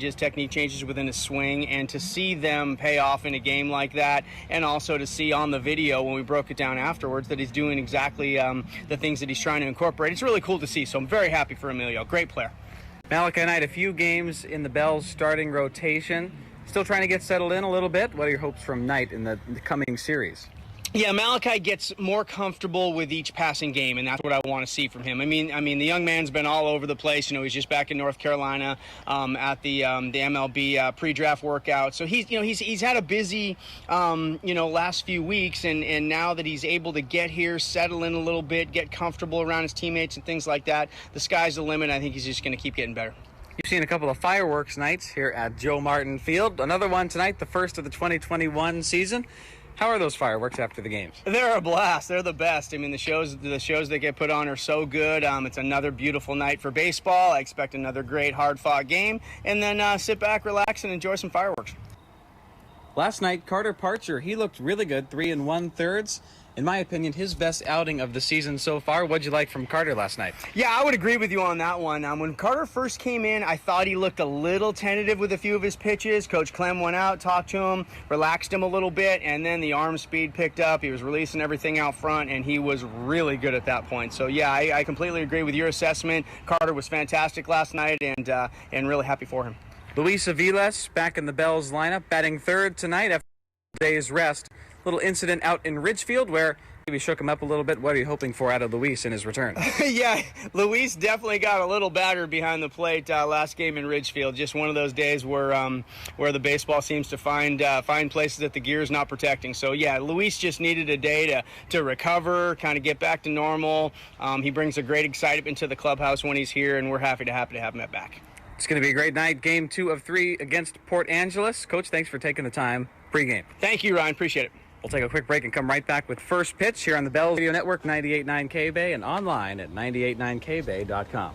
technique changes within his swing, and to see them pay off in a game like that, and also to see on the video when we broke it down afterwards that he's doing exactly the things that he's trying to incorporate. It's really cool to see, so I'm very happy for Emilio. Great player. Malachi Knight, a few games in the Bell's starting rotation. Still trying to get settled in a little bit. What are your hopes from Knight in the coming series? Yeah, Malachi gets more comfortable with each passing game, and that's what I want to see from him. I mean, the young man's been all over the place. You know, he's just back in North Carolina at the MLB pre-draft workout. So he's had a busy last few weeks, and now that he's able to get here, settle in a little bit, get comfortable around his teammates and things like that, the sky's the limit. I think he's just going to keep getting better. You've seen a couple of fireworks nights here at Joe Martin Field. Another one tonight, the first of the 2021 season. How are those fireworks after the games? They're a blast. They're the best. I mean, the shows that get put on are so good. It's another beautiful night for baseball. I expect another great, hard-fought game. And then sit back, relax, and enjoy some fireworks. Last night, Carter Parcher, he looked really good, 3 1/3. In my opinion, his best outing of the season so far. What'd you like from Carter last night? Yeah, I would agree with you on that one. When Carter first came in, I thought he looked a little tentative with a few of his pitches. Coach Clem went out, talked to him, relaxed him a little bit, and then the arm speed picked up. He was releasing everything out front, and he was really good at that point. So, yeah, I completely agree with your assessment. Carter was fantastic last night, and really happy for him. Luis Aviles back in the Bells lineup, batting third tonight after a day's rest. Little incident out in Ridgefield where maybe shook him up a little bit. What are you hoping for out of Luis in his return? Yeah, Luis definitely got a little battered behind the plate last game in Ridgefield. Just one of those days where the baseball seems to find places that the gear's not protecting. So yeah, Luis just needed a day to recover, kind of get back to normal. He brings a great excitement to the clubhouse when he's here, and we're happy to have him back. It's going to be a great night. Game 2 of 3 against Port Angeles. Coach, thanks for taking the time. Pre-game. Thank you, Ryan. Appreciate it. We'll take a quick break and come right back with First Pitch here on the Bells Radio Network, 98.9 K-Bay, and online at 989kbay.com.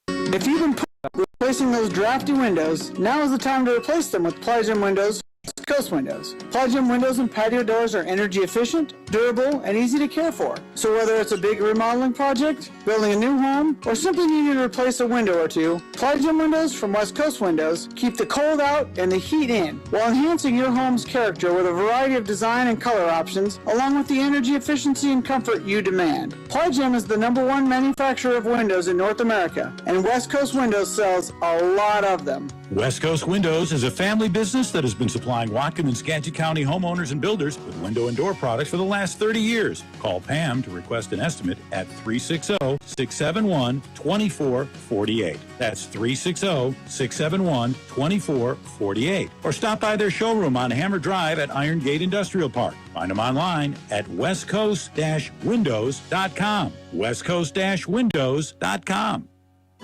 If you've been replacing those drafty windows, now is the time to replace them with Ply-Gem Windows, West Coast Windows. Ply-Gem windows and patio doors are energy efficient, durable, and easy to care for. So whether it's a big remodeling project, building a new home, or simply needing to replace a window or two, Ply-Gem Windows from West Coast Windows keep the cold out and the heat in, while enhancing your home's character with a variety of design and color options, along with the energy efficiency and comfort you demand. Ply-Gem is the #1 manufacturer of windows in North America, and West Coast Windows sells a lot of them. West Coast Windows is a family business that has been supplying Whatcom and Skagit County homeowners and builders with window and door products for the last 30 years. Call Pam to request an estimate at 360-671-2448. That's 360-671-2448. Or stop by their showroom on Hammer Drive at Iron Gate Industrial Park. Find them online at westcoast-windows.com. westcoast-windows.com.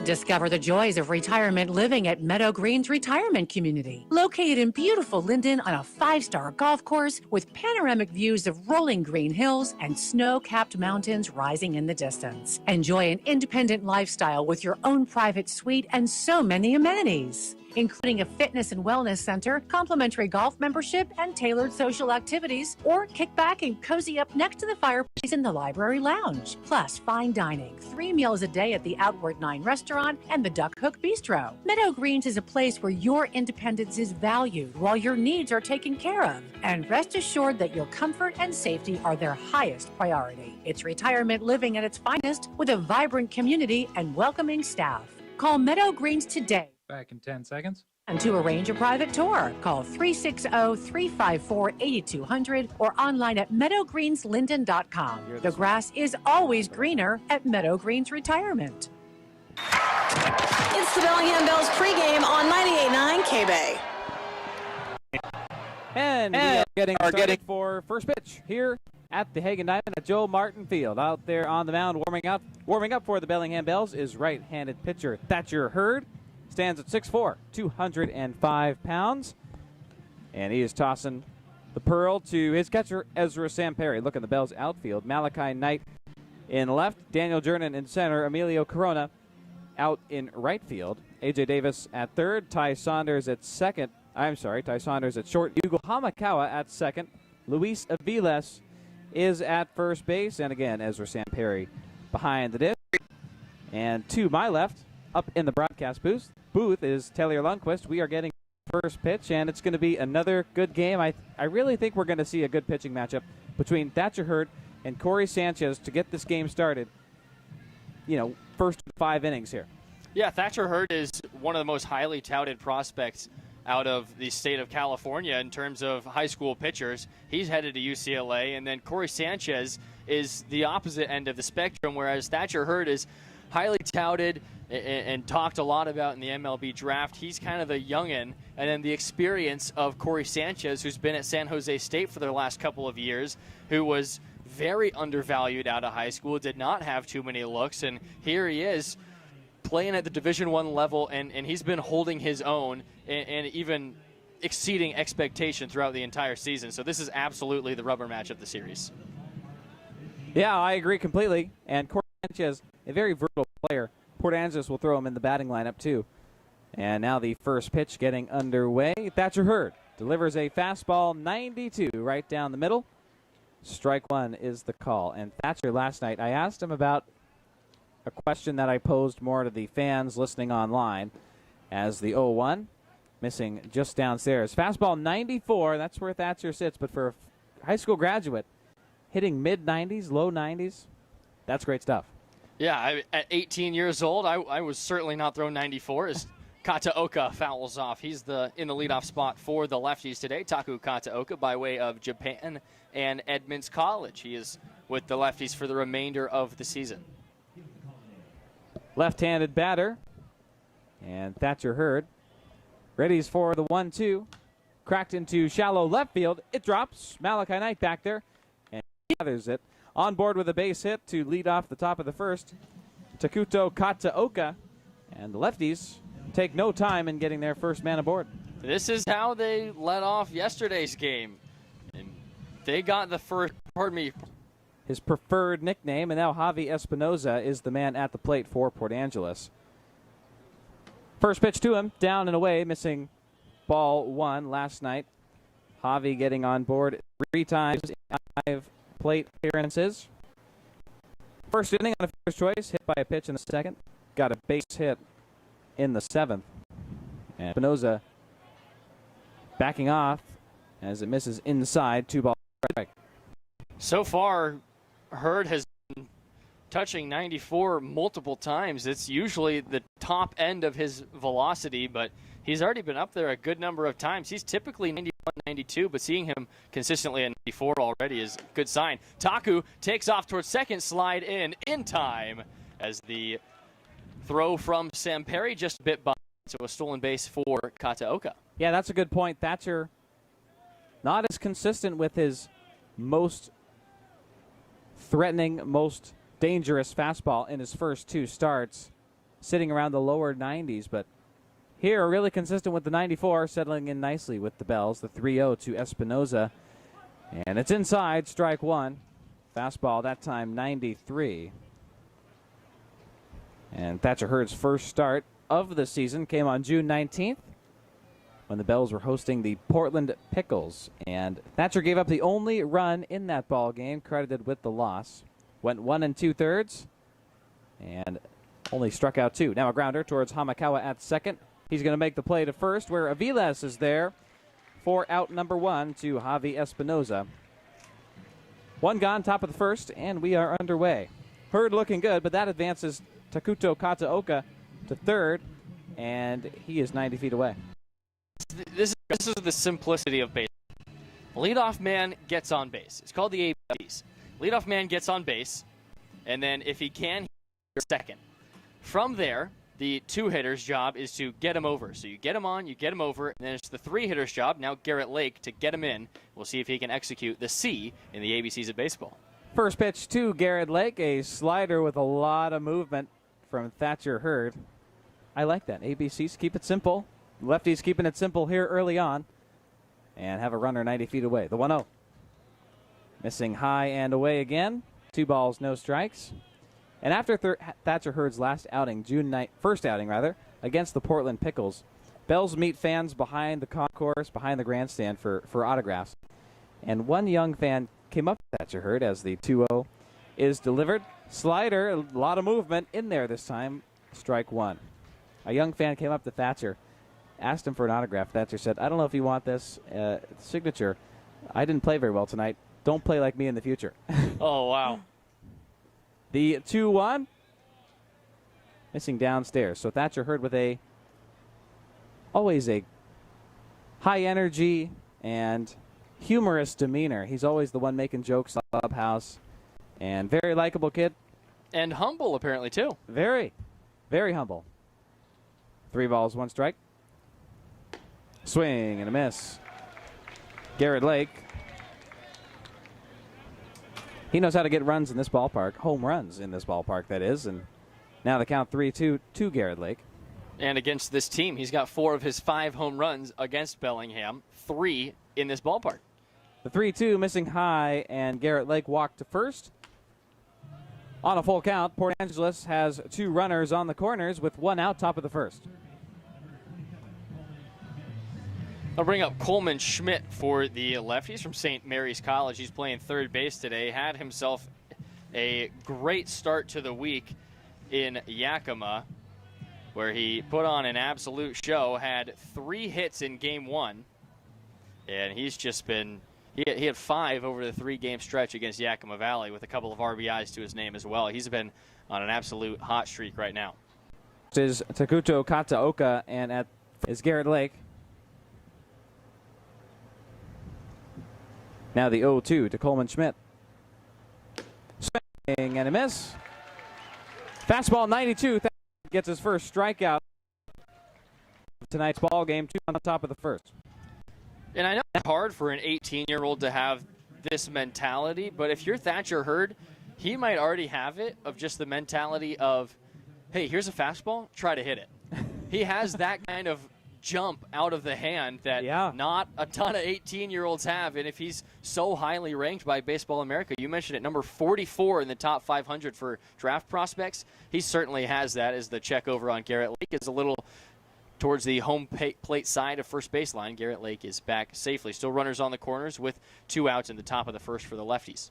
Discover the joys of retirement living at Meadow Greens Retirement Community. Located in beautiful Linden on a 5-star golf course with panoramic views of rolling green hills and snow-capped mountains rising in the distance. Enjoy an independent lifestyle with your own private suite and so many amenities, including a fitness and wellness center, complimentary golf membership, and tailored social activities, or kick back and cozy up next to the fireplace in the library lounge. Plus, fine dining, 3 meals a day at the Outward 9 restaurant and the Duck Hook Bistro. Meadow Greens is a place where your independence is valued while your needs are taken care of. And rest assured that your comfort and safety are their highest priority. It's retirement living at its finest with a vibrant community and welcoming staff. Call Meadow Greens today. Back in 10 seconds. And to arrange a private tour, call 360-354-8200 or online at meadowgreenslinden.com. The grass is always greener at Meadow Greens Retirement. It's the Bellingham Bells pregame on 98.9 K-Bay. And we are getting for first pitch here at the Hagen Diamond at Joe Martin Field. Out there on the mound warming up for the Bellingham Bells is right-handed pitcher Thatcher Hurd. Stands at 6'4", 205 pounds. And he is tossing the pearl to his catcher, Ezra Samperi. Look in the Bells outfield. Malachi Knight in left, Daniel Jernan in center, Emilio Corona out in right field. A.J. Davis at third, Ty Saunders at short, Yugo Hamakawa at second. Luis Aviles is at first base. And again, Ezra Samperi behind the dish. And to my left, up in the broadcast booth is Taylor Lundquist. We are getting first pitch, and it's going to be another good game. I really think we're going to see a good pitching matchup between Thatcher Hurd and Corey Sanchez to get this game started. First 5 innings here. Yeah, Thatcher Hurd is one of the most highly touted prospects out of the state of California in terms of high school pitchers. He's headed to UCLA, and then Corey Sanchez is the opposite end of the spectrum, whereas Thatcher Hurd is highly touted and talked a lot about in the MLB draft. He's kind of the youngin', and then the experience of Corey Sanchez, who's been at San Jose State for the last couple of years, who was very undervalued out of high school, did not have too many looks, and here he is playing at the Division I level, and he's been holding his own and even exceeding expectation throughout the entire season. So this is absolutely the rubber match of the series. Yeah, I agree completely. And Corey Sanchez, a very versatile player. Port Angeles will throw him in the batting lineup too. And now the first pitch getting underway. Thatcher Hurd delivers a fastball 92 right down the middle. Strike one is the call. And Thatcher last night, I asked him about a question that I posed more to the fans listening online as the 0-1 missing just downstairs. Fastball 94, that's where Thatcher sits, but for a high school graduate, hitting mid-90s, low 90s, that's great stuff. Yeah, at 18 years old, I was certainly not throwing 94 as Kataoka fouls off. He's in the leadoff spot for the Lefties today. Taku Kataoka by way of Japan and Edmonds College. He is with the Lefties for the remainder of the season. Left-handed batter, and Thatcher Hurd readies for the 1-2. Cracked into shallow left field. It drops. Malachi Knight back there, and he gathers it. On board with a base hit to lead off the top of the first, Takuto Kataoka, and the Lefties take no time in getting their first man aboard. This is how they led off yesterday's game. And they got the first, his preferred nickname, and now Javi Espinoza is the man at the plate for Port Angeles. First pitch to him, down and away, missing ball 1 last night. Javi getting on board 3 times in 5 plate appearances. First inning on a first choice, hit by a pitch in the second. Got a base hit in the 7th. And Espinoza backing off as it misses inside, 2-ball strike. So far, Hurd has been touching 94 multiple times. It's usually the top end of his velocity, but he's already been up there a good number of times. He's typically 91, 92, but seeing him consistently at 94 already is a good sign. Taku takes off towards second, slide in time as the throw from Sam Perry just a bit by, so a stolen base for Kataoka. Yeah, that's a good point. Thatcher not as consistent with his most threatening, most dangerous fastball in his first 2 starts, sitting around the lower 90s, but here really consistent with the 94, settling in nicely with the Bells. The 3-0 to Espinoza, and it's inside, strike 1. Fastball that time 93. And Thatcher Hurd's first start of the season came on June 19th when the Bells were hosting the Portland Pickles. And Thatcher gave up the only run in that ball game, credited with the loss. Went 1 2/3 and only struck out 2. Now a grounder towards Hamakawa at second. He's going to make the play to first, where Aviles is there for out number 1 to Javi Espinoza. 1 gone, top of the first, and we are underway. Hurd looking good, but that advances Takuto Kataoka to third, and he is 90 feet away. This is the simplicity of baseball. Leadoff man gets on base. It's called the ABCs. Leadoff man gets on base, and then if he can, he's second. From there, the 2-hitter's job is to get him over. So you get him on, you get him over, and then it's the 3-hitter's job, now Garrett Lake, to get him in. We'll see if he can execute the C in the ABCs of baseball. First pitch to Garrett Lake, a slider with a lot of movement from Thatcher Hurd. I like that. ABCs, keep it simple. Lefties keeping it simple here early on, and have a runner 90 feet away. The 1-0. Missing high and away again. 2 balls, no strikes. And after Thatcher Hurd's last outing, first outing against the Portland Pickles, Bells meet fans behind the concourse, behind the grandstand for autographs. And one young fan came up to Thatcher Hurd as the 2-0 is delivered. Slider, a lot of movement in there this time. Strike 1. A young fan came up to Thatcher, asked him for an autograph. Thatcher said, I don't know if you want this signature. I didn't play very well tonight. Don't play like me in the future. Oh, wow. The 2-1. Missing downstairs. So Thatcher Hurd with always a high energy and humorous demeanor. He's always the one making jokes in the clubhouse. And very likable kid. And humble, apparently, too. Very, very humble. 3 balls, 1 strike. Swing and a miss. Garrett Lake. He knows how to get runs in this ballpark. Home runs in this ballpark, that is. And now the count 3-2 to Garrett Lake. And against this team, he's got 4 of his 5 home runs against Bellingham, 3 in this ballpark. The 3-2 missing high, and Garrett Lake walked to first. On a full count, Port Angeles has 2 runners on the corners with 1 out, top of the first. I'll bring up Coleman Schmidt for the Lefties from St. Mary's College. He's playing third base today. Had himself a great start to the week in Yakima, where he put on an absolute show, had 3 hits in game 1, and he's just been, he had 5 over the 3-game stretch against Yakima Valley with a couple of RBIs to his name as well. He's been on an absolute hot streak right now. This is Takuto Kataoka, and at is Garrett Lake. Now the 0-2 to Coleman Schmidt. Swing and a miss. Fastball 92. Gets his first strikeout of tonight's ball game. 2 on the top of the first. And I know it's hard for an 18-year-old to have this mentality, but if you're Thatcher Hurd, he might already have it of just the mentality of, hey, here's a fastball, try to hit it. He has that kind of jump out of the hand that not a ton of 18-year-olds have, and if he's so highly ranked by Baseball America, you mentioned it, number 44 in the top 500 for draft prospects, he certainly has that. As the check over on Garrett Lake is a little towards the home plate side of first baseline. Garrett Lake is back safely. Still runners on the corners with 2 outs in the top of the first for the Lefties.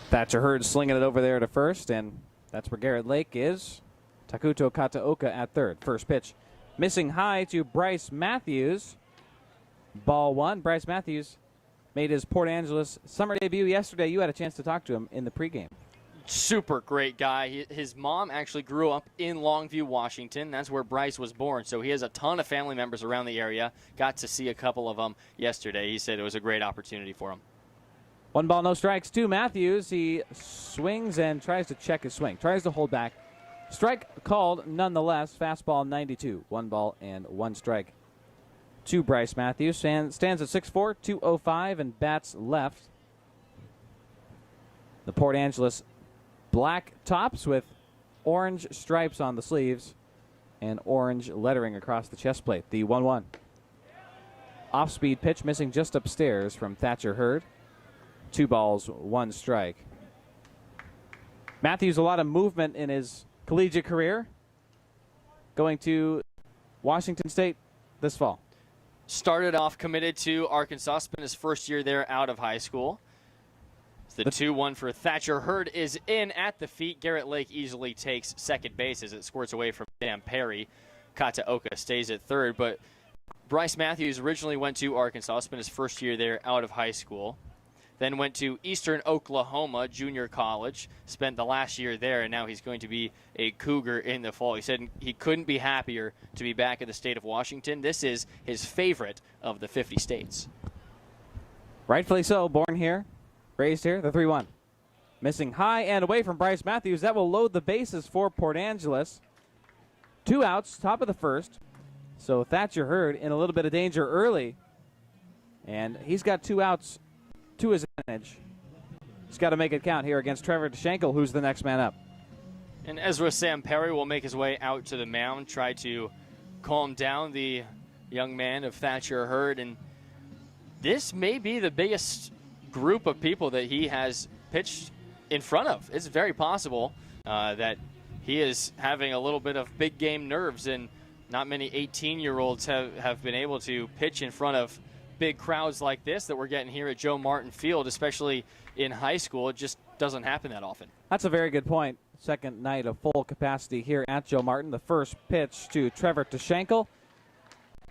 Thatcher Hurd slinging it over there to first, and that's where Garrett Lake is. Takuto Kataoka at third. First pitch missing high to Bryce Matthews. Ball 1. Bryce Matthews made his Port Angeles summer debut yesterday. You had a chance to talk to him in the pregame. Super great guy. His mom actually grew up in Longview, Washington. That's where Bryce was born. So he has a ton of family members around the area. Got to see a couple of them yesterday. He said it was a great opportunity for him. 1 ball, no strikes to Matthews. He swings and tries to check his swing. Tries to hold back. Strike called nonetheless. Fastball 92. 1 ball and 1 strike to Bryce Matthews. Stands at 6'4", 205, and bats left. The Port Angeles black tops with orange stripes on the sleeves and orange lettering across the chest plate. The 1-1. Off-speed pitch missing just upstairs from Thatcher Hurd. 2 balls, 1 strike. Matthews, a lot of movement in his collegiate career. Going to Washington State this fall. Started off committed to Arkansas. Spent his first year there out of high school. The 2-1 for Thatcher Hurd is in at the feet. Garrett Lake easily takes second base as it squirts away from Sam Perry. Kataoka stays at third, but Bryce Matthews originally went to Arkansas, spent his first year there out of high school. Then went to Eastern Oklahoma Junior College, spent the last year there, and now he's going to be a Cougar in the fall. He said he couldn't be happier to be back in the state of Washington. This is his favorite of the 50 states. Rightfully so, born here, raised here, the 3-1. Missing high and away from Bryce Matthews. That will load the bases for Port Angeles. 2 outs, top of the first. So Thatcher Hurd in a little bit of danger early. And he's got 2 outs to his advantage. He's got to make it count here against Trevor DeShankel, who's the next man up. And Ezra Sam Perry will make his way out to the mound, try to calm down the young man of Thatcher Hurd. And this may be the biggest group of people that he has pitched in front of. It's very possible that he is having a little bit of big game nerves, and not many 18-year-olds have been able to pitch in front of big crowds like this that we're getting here at Joe Martin Field, especially in high school. It just doesn't happen that often. That's a very good point. second night of full capacity here at Joe Martin. The first pitch to Trevor Tashenkel.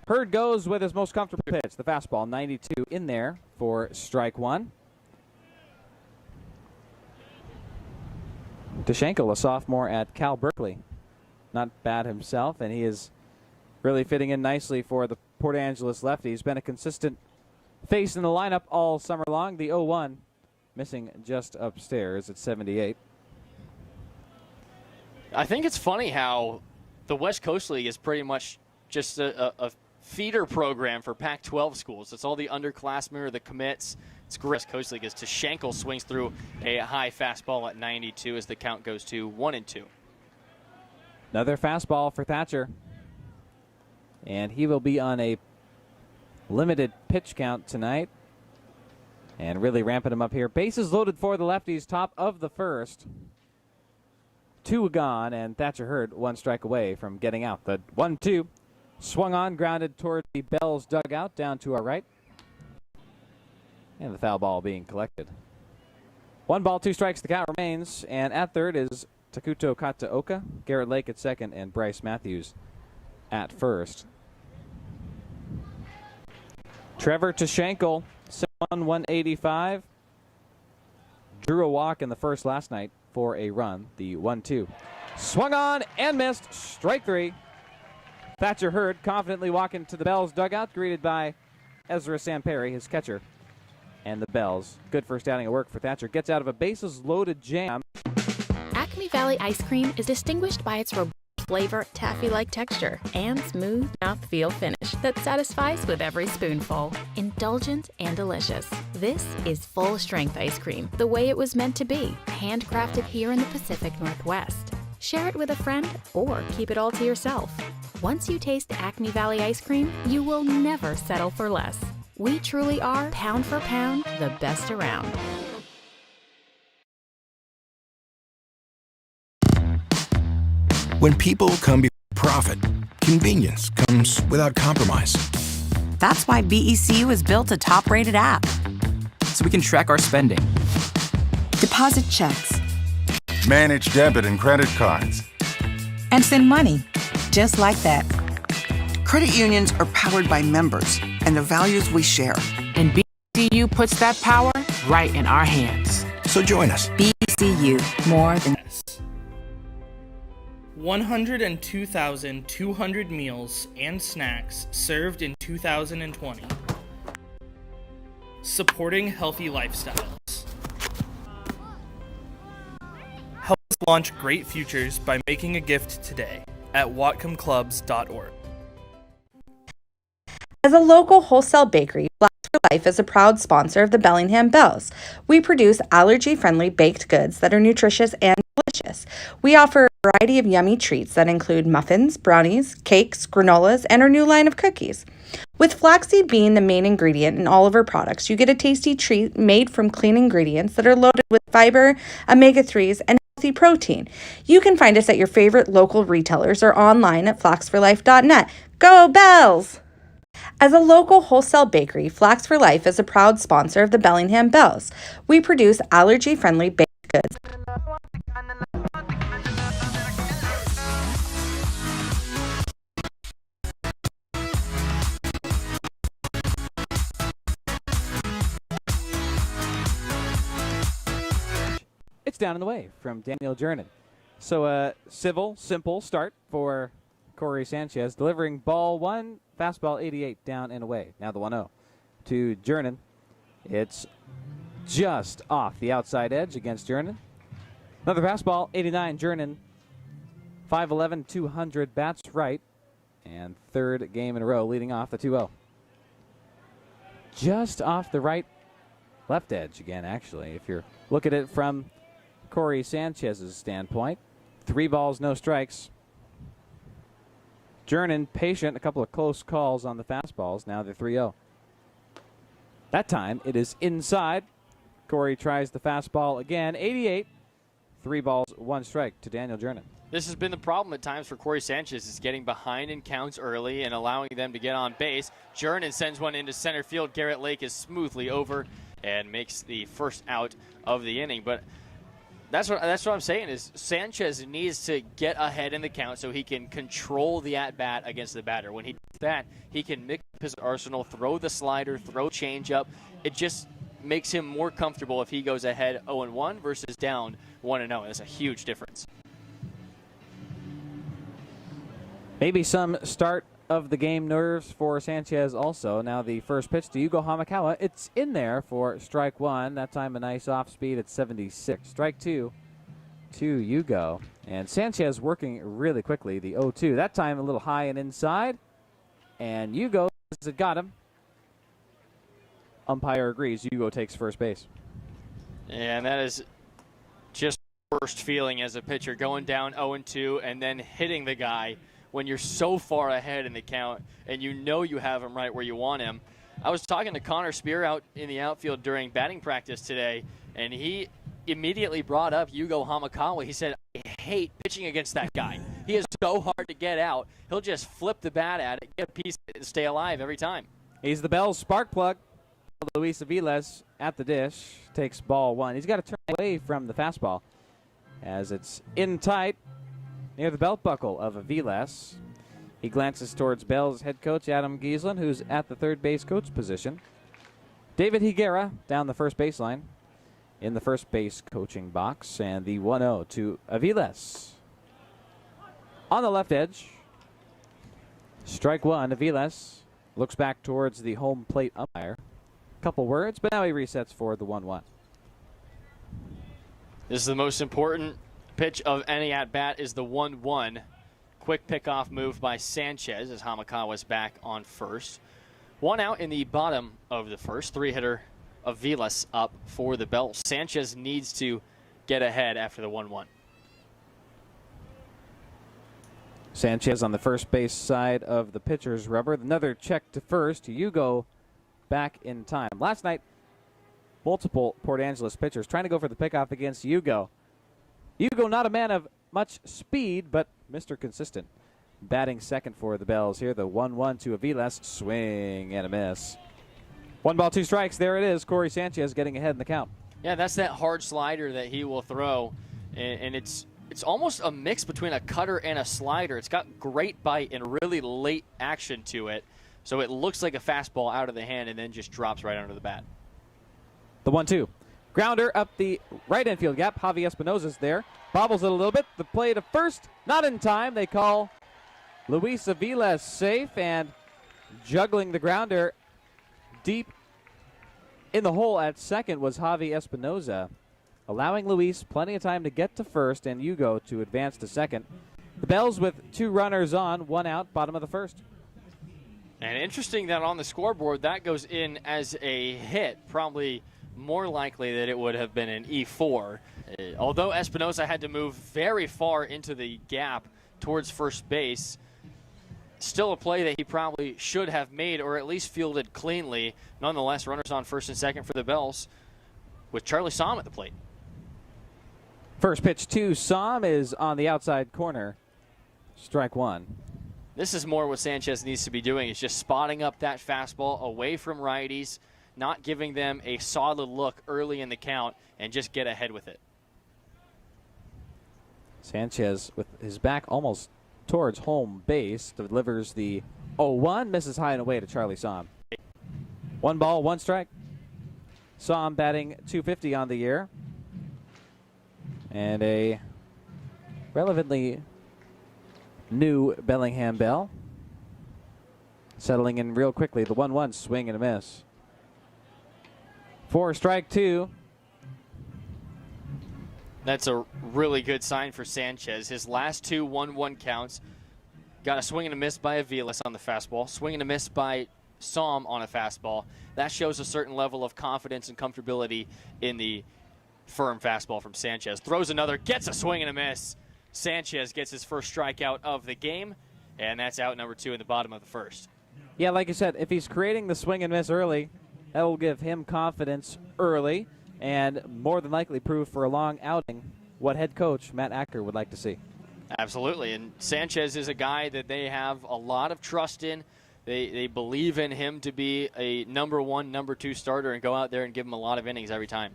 Hurd goes with his most comfortable pitch, the fastball, 92 in there for strike one. Tashenkel, a sophomore at Cal Berkeley. Not bad himself, and he is really fitting in nicely for the Port Angeles Lefties. Been a consistent face in the lineup all summer long. The 0-1 missing just upstairs at 78. I think it's funny how the West Coast League is pretty much just a feeder program for Pac-12 schools. It's all the underclassmen or the commits. It's great. West Coast League as Tashenkel swings through a high fastball at 92 as the count goes to 1-2. Another fastball for Thatcher. And he will be on a limited pitch count tonight. And really ramping him up here. Bases loaded for the Lefties, top of the first. 2 gone, and Thatcher Hurd 1 strike away from getting out. The 1-2 swung on, grounded toward the Bells dugout down to our right. And the foul ball being collected. 1 ball, 2 strikes, the count remains. And at third is Takuto Kataoka, Garrett Lake at second, and Bryce Matthews at first. Trevor Tashenkel, 185. Drew a walk in the first last night for a run. The 1-2. Swung on and missed. Strike 3. Thatcher Hurd confidently walking to the Bells dugout, greeted by Ezra Samperi, his catcher. And the Bells, good first outing of work for Thatcher, gets out of a bases-loaded jam. Acme Valley ice cream is distinguished by its robust flavor, taffy-like texture, and smooth mouthfeel finish that satisfies with every spoonful. Indulgent and delicious. This is full-strength ice cream, the way it was meant to be, handcrafted here in the Pacific Northwest. Share it with a friend or keep it all to yourself. Once you taste Acme Valley ice cream, you will never settle for less. We truly are, pound for pound, the best around. When people come before profit, convenience comes without compromise. That's why BECU has built a top-rated app. So we can track our spending. Deposit checks. Manage debit and credit cards. And send money, just like that. Credit unions are powered by members and the values we share. And BECU puts that power right in our hands. So join us. BECU, more than... 102,200 meals and snacks served in 2020. Supporting healthy lifestyles. Help us launch great futures by making a gift today at whatcomclubs.org. As a local wholesale bakery, Flax for Life is a proud sponsor of the Bellingham Bells. We produce allergy-friendly baked goods that are nutritious and delicious. We offer a variety of yummy treats that include muffins, brownies, cakes, granolas, and our new line of cookies. With flaxseed being the main ingredient in all of our products, you get a tasty treat made from clean ingredients that are loaded with fiber, omega-3s, and healthy protein. You can find us at your favorite local retailers or online at flaxforlife.net. Go Bells! As a local wholesale bakery, Flax for Life is a proud sponsor of the Bellingham Bells. We produce allergy-friendly baked goods. It's down in the way from Daniel Jernin. So a simple start for Corey Sanchez, delivering ball 1, fastball 88 down and away. Now the 1-0 to Jernin. It's just off the outside edge against Jernin. Another fastball, 89, Jernin. 5'11", 200 bats right. And third game in a row leading off the 2-0. Just off the right left edge again, actually, if you're looking at it from Corey Sanchez's standpoint. 3 balls, no strikes. Jernin patient, a couple of close calls on the fastballs. Now they're 3-0. That time it is inside. Corey tries the fastball again. 88. 3 balls, 1 strike to Daniel Jernin. This has been the problem at times for Corey Sanchez, is getting behind in counts early and allowing them to get on base. Jernin sends one into center field. Garrett Lake is smoothly over and makes the first out of the inning. But That's what I'm saying is Sanchez needs to get ahead in the count so he can control the at-bat against the batter. When he does that, he can mix up his arsenal, throw the slider, throw changeup. It just makes him more comfortable if he goes ahead 0-1 versus down 1-0. That's a huge difference. Maybe some start of the game nerves for Sanchez also. Now the first pitch to Yugo Hamakawa. It's in there for strike one. That time a nice off speed at 76. Strike two to Yugo. And Sanchez working really quickly. The 0-2. That time a little high and inside. And Yugo has it got him. Umpire agrees. Yugo takes first base. And that is just the worst feeling as a pitcher, going down 0-2 and then hitting the guy when you're so far ahead in the count and you know you have him right where you want him. I was talking to Connor Spear out in the outfield during batting practice today, and he immediately brought up Yugo Hamakawa. He said, I hate pitching against that guy. He is so hard to get out. He'll just flip the bat at it, get a piece of it, and stay alive every time. He's the Bell's spark plug. Luis Aviles at the dish takes ball one. He's got to turn away from the fastball as it's in tight near the belt buckle of Aviles. He glances towards Bell's head coach, Adam Giesland, who's at the third base coach position. David Higuera down the first baseline in the first base coaching box. And the 1-0 to Aviles. On the left edge, strike one. Aviles looks back towards the home plate umpire. Couple words, but now he resets for the 1-1. This is the most important pitch of any at-bat is the 1-1. Quick pickoff move by Sanchez as Hamakawa's back on first. One out in the bottom of the first. Three-hitter Aviles up for the Bell. Sanchez needs to get ahead after the 1-1. Sanchez on the first base side of the pitcher's rubber. Another check to first. Yugo back in time. Last night, multiple Port Angeles pitchers trying to go for the pickoff against Yugo. Yugo, not a man of much speed, but Mr. Consistent. Batting second for the Bells here. The 1-1 to Aviles. Swing and a miss. 1 ball, 2 strikes. There it is. Corey Sanchez getting ahead in the count. Yeah, that's that hard slider that he will throw, and it's almost a mix between a cutter and a slider. It's got great bite and really late action to it. So it looks like a fastball out of the hand and then just drops right under the bat. The 1-2. Grounder up the right infield gap. Javi Espinosa's there. Bobbles it a little bit. The play to first. Not in time. They call Luis Aviles safe, and juggling the grounder deep in the hole at second was Javi Espinosa, allowing Luis plenty of time to get to first and Yugo to advance to second. The Bells with 2 runners on, 1 out, bottom of the first. And interesting that on the scoreboard, that goes in as a hit. Probably more likely that it would have been an E4. Although Espinosa had to move very far into the gap towards first base, still a play that he probably should have made or at least fielded cleanly. Nonetheless, runners on first and second for the Bells with Charlie Somm at the plate. First pitch to Somm is on the outside corner. Strike one. This is more what Sanchez needs to be doing, is just spotting up that fastball away from righties, not giving them a solid look early in the count, and just get ahead with it. Sanchez, with his back almost towards home base, delivers the 0-1, misses high and away to Charlie Somm. 1 ball, 1 strike. Somm batting .250 on the year. And a relevantly new Bellingham Bell. Settling in real quickly. The 1-1 swing and a miss. 4 strike 2. That's a really good sign for Sanchez. His last 2 1-1 counts. Got a swing and a miss by Aviles on the fastball. Swing and a miss by Somm on a fastball. That shows a certain level of confidence and comfortability in the firm fastball from Sanchez. Throws another, gets a swing and a miss. Sanchez gets his first strikeout of the game, and that's out number 2 in the bottom of the first. Yeah, like you said, if he's creating the swing and miss early, that will give him confidence early and more than likely prove for a long outing what head coach Matt Acker would like to see. Absolutely, and Sanchez is a guy that they have a lot of trust in. They believe in him to be a number 1, number 2 starter and go out there and give him a lot of innings every time.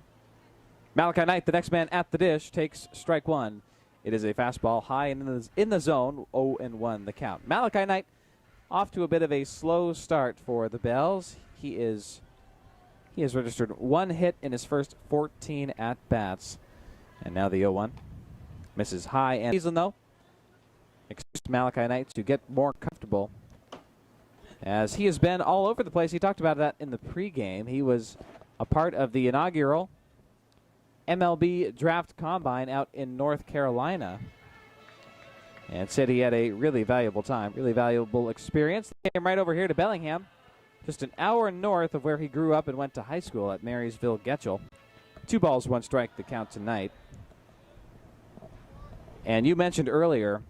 Malachi Knight, the next man at the dish, takes strike one. It is a fastball high in the zone, 0-1 the count. Malachi Knight off to a bit of a slow start for the Bells. He has registered one hit in his first 14 at-bats. And now the 0-1. Misses high and season, though. Expects Malachi Knight to get more comfortable, as he has been all over the place. He talked about that in the pregame. He was a part of the inaugural MLB Draft Combine out in North Carolina, and said he had a really valuable time, really valuable experience. He came right over here to Bellingham, just an hour north of where he grew up and went to high school at Marysville Getchell. 2 balls, 1 strike, the count tonight. And you mentioned earlier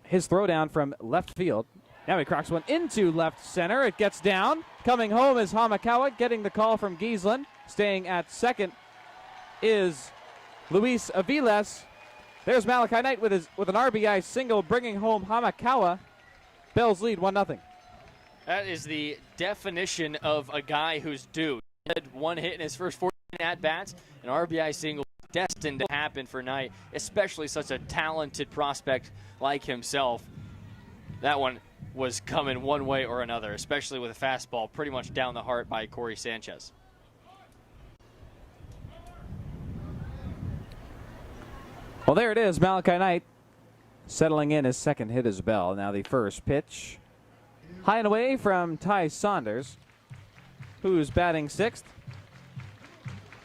his throwdown from left field. Now he cracks one into left center. It gets down. Coming home is Hamakawa, getting the call from Giesland. Staying at second is Luis Aviles. There's Malachi Knight with an RBI single, bringing home Hamakawa. Bells lead 1-0. That is the definition of a guy who's due. He had 1 hit in his first 14 at-bats. An RBI single destined to happen for Knight, especially such a talented prospect like himself. That one was coming one way or another, especially with a fastball pretty much down the heart by Corey Sanchez. Well, there it is. Malachi Knight settling in his second hit as well. Now the first pitch. High and away from Ty Saunders, who's batting 6th.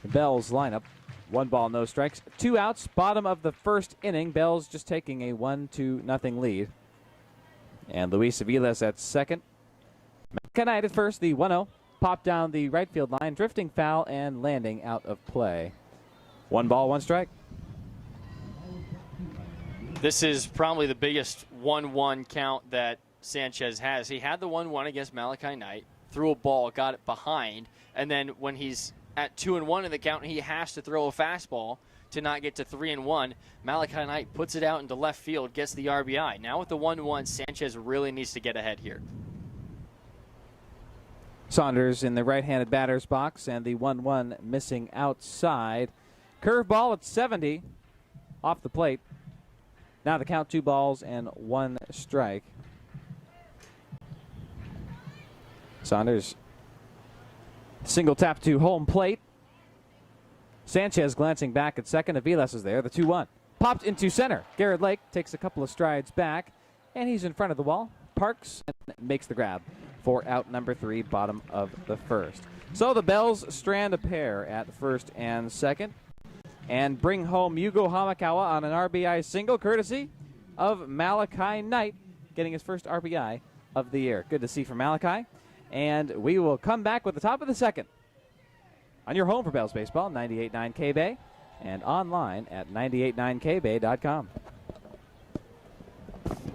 The Bells lineup. 1 ball, no strikes. 2 outs, bottom of the first inning. Bells just taking a 1-0 lead. And Luis Aviles at second. Malachi Knight at first, the 1-0. Popped down the right field line, drifting foul and landing out of play. 1 ball, 1 strike. This is probably the biggest 1-1 count that Sanchez has. He had the 1-1 against Malachi Knight, threw a ball, got it behind, and then when he's at 2-1 in the count, he has to throw a fastball to not get to 3-1. Malachi Knight puts it out into left field, gets the RBI. Now with the 1-1, Sanchez really needs to get ahead here. Saunders in the right-handed batter's box, and the 1-1 missing outside. Curveball at 70 off the plate. Now the count, 2 balls and 1 strike. Saunders single tap to home plate. Sanchez glancing back at second. Aviles is there. The 2-1. Popped into center. Garrett Lake takes a couple of strides back, and he's in front of the wall. Parks and makes the grab for out number 3, bottom of the first. So the Bells strand a pair at first and second, and bring home Yugo Hamakawa on an RBI single, courtesy of Malachi Knight, getting his first RBI of the year. Good to see from Malachi. And we will come back with the top of the second on your home for Bells Baseball, 98.9 K-Bay, and online at 989kbay.com.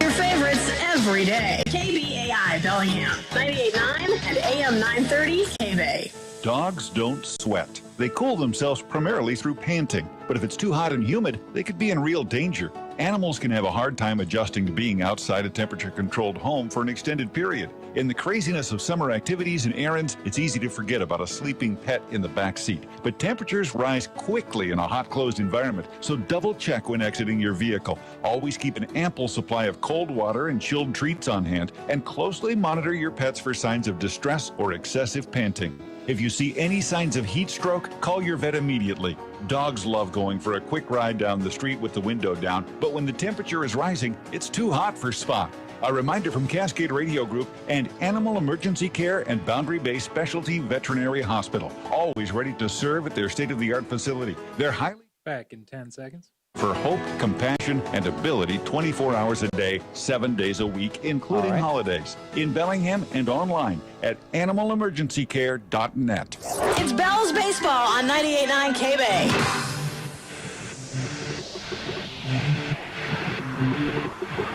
Your favorites every day. KBAI Bellingham, 98.9 and AM 930 K-Bay. Dogs don't sweat. They cool themselves primarily through panting. But if it's too hot and humid, they could be in real danger. Animals can have a hard time adjusting to being outside a temperature-controlled home for an extended period. In the craziness of summer activities and errands, it's easy to forget about a sleeping pet in the back seat. But temperatures rise quickly in a hot, closed environment, so double-check when exiting your vehicle. Always keep an ample supply of cold water and chilled treats on hand, and closely monitor your pets for signs of distress or excessive panting. If you see any signs of heat stroke, call your vet immediately. Dogs love going for a quick ride down the street with the window down, but when the temperature is rising, it's too hot for spa. A reminder from Cascade Radio Group and Animal Emergency Care and Boundary Bay Specialty Veterinary Hospital, always ready to serve at their state-of-the-art facility. They're highly back in 10 seconds. For hope, compassion, and ability 24 hours a day, 7 days a week, including holidays. In Bellingham and online at animalemergencycare.net. It's Bells Baseball on 98.9 K-Bay.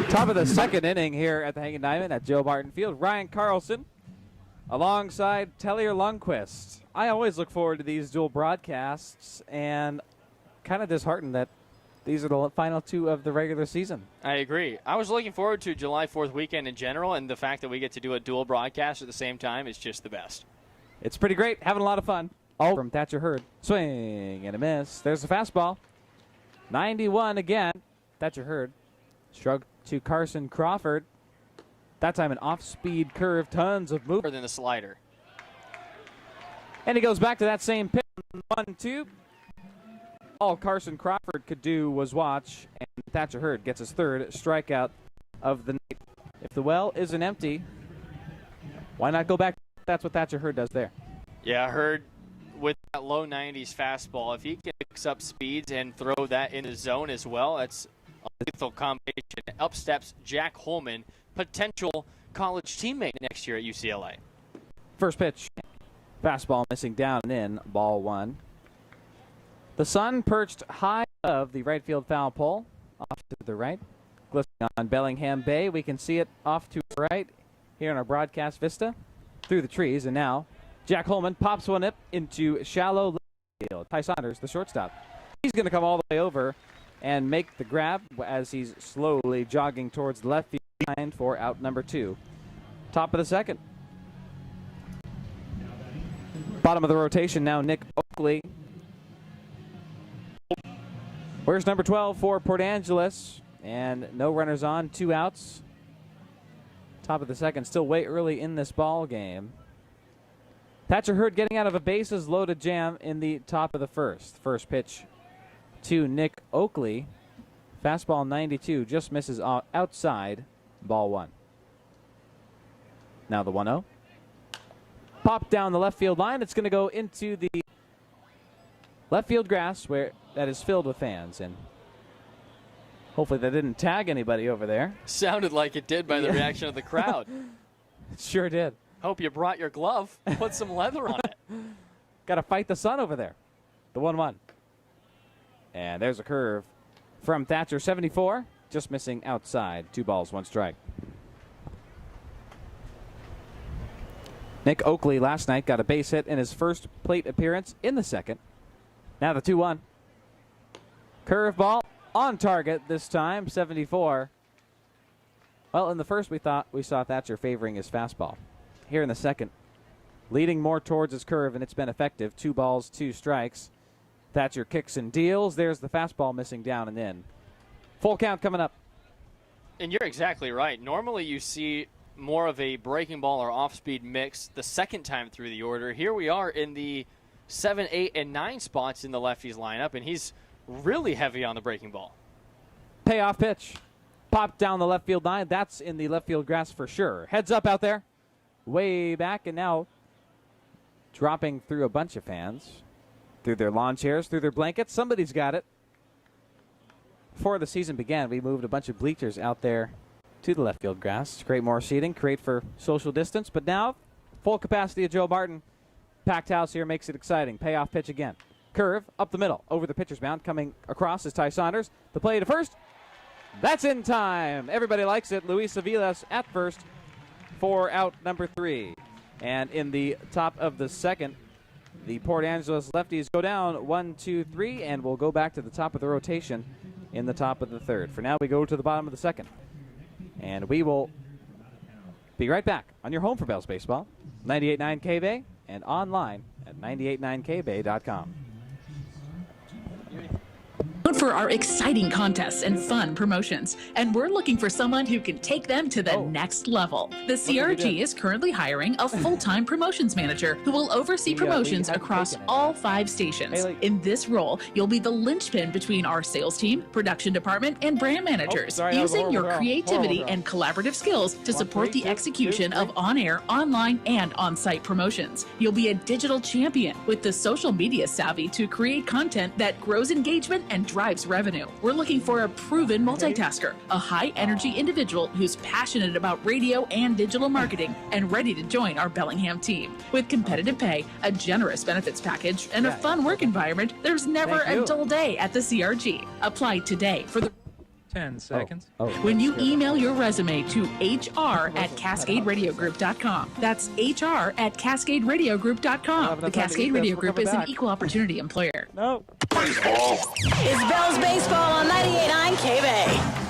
Top of the second inning here at the Hanging Diamond at Joe Martin Field. Ryan Carlson alongside Tellier Lundquist. I always look forward to these dual broadcasts and kind of disheartened that these are the final 2 of the regular season. I agree. I was looking forward to July 4th weekend in general, and the fact that we get to do a dual broadcast at the same time is just the best. It's pretty great. Having a lot of fun. Oh, from Thatcher Hurd. Swing and a miss. There's the fastball. 91 again. Thatcher Hurd. Shrug to Carson Crawford. That time an off-speed curve. Tons of movement. Than the slider. And he goes back to that same pitch. 1-2. All Carson Crawford could do was watch, and Thatcher Hurd gets his third strikeout of the night. If the well isn't empty, why not go back? That's what Thatcher Hurd does there. Yeah, Hurd with that low 90s fastball, if he can mix up speeds and throw that in the zone as well, that's a lethal combination. Up steps Jack Holman, potential college teammate next year at UCLA. First pitch. Fastball missing down and in. Ball one. The sun perched high above the right field foul pole. Off to the right. Glistening on Bellingham Bay. We can see it off to the right here in our broadcast vista through the trees. And now Jack Holman pops one up into shallow left field. Ty Saunders, the shortstop. He's going to come all the way over and make the grab as he's slowly jogging towards the left field line for out number 2. Top of the second. Bottom of the rotation now, Nick Oakley. Where's number 12 for Port Angeles? And no runners on, 2 outs. Top of the second, still way early in this ball game. Thatcher Hurd getting out of a bases loaded jam in the top of the first. First pitch to Nick Oakley. Fastball 92, just misses outside, ball 1. Now the 1-0. Pop down the left field line. It's going to go into the left field grass where that is filled with fans. And hopefully that didn't tag anybody over there. Sounded like it did by the reaction of the crowd. It sure did. Hope you brought your glove. Put some leather on it. Got to fight the sun over there. The 1-1. And there's a curve from Thatcher, 74. Just missing outside. 2 balls, 1 strike. Nick Oakley last night got a base hit in his first plate appearance in the second. Now the 2-1. Curveball on target this time, 74. Well, in the first we saw Thatcher favoring his fastball. Here in the second, leading more towards his curve, and it's been effective. 2 balls, 2 strikes. Thatcher kicks and deals. There's the fastball missing down and in. Full count coming up. And you're exactly right. Normally you see more of a breaking ball or off-speed mix the second time through the order. Here we are in the 7, 8, and 9 spots in the lefties lineup, and he's really heavy on the breaking ball. Payoff pitch. Popped down the left field line. That's in the left field grass for sure. Heads up out there. Way back, and now dropping through a bunch of fans. Through their lawn chairs, through their blankets. Somebody's got it. Before the season began, we moved a bunch of bleachers out there to the left field grass to create more seating, create for social distance. But now, full capacity of Joe Martin. Packed house here makes it exciting. Payoff pitch again. Curve up the middle, over the pitcher's mound. Coming across is Ty Saunders. The play to first. That's in time. Everybody likes it. Luis Aviles at first for out number 3. And in the top of the second, the Port Angeles Lefties go down 1, 2, 3, and we'll go back to the top of the rotation in the top of the third. For now, we go to the bottom of the second. And we will be right back on your home for Bells Baseball, 98.9 KBay, and online at 989kbay.com. For our exciting contests and fun promotions, and we're looking for someone who can take them to the next level. The CRG is currently hiring a full-time promotions manager who will oversee promotions across all 5 stations. In this role, you'll be the linchpin between our sales team, production department, and brand managers, using your creativity and collaborative skills to support the execution of on-air, online, and on-site promotions. You'll be a digital champion with the social media savvy to create content that grows engagement and drives revenue. We're looking for a proven multitasker, a high-energy individual who's passionate about radio and digital marketing and ready to join our Bellingham team. With competitive pay, a generous benefits package, and a fun work environment, there's never a dull day at the CRG. Apply today for the 10 seconds. When you email your resume to hr@cascaderadiogroup.com. That's hr@cascaderadiogroup.com. The Cascade Radio Group is an equal opportunity employer. No. It's Bells Baseball on 98.9 KBay.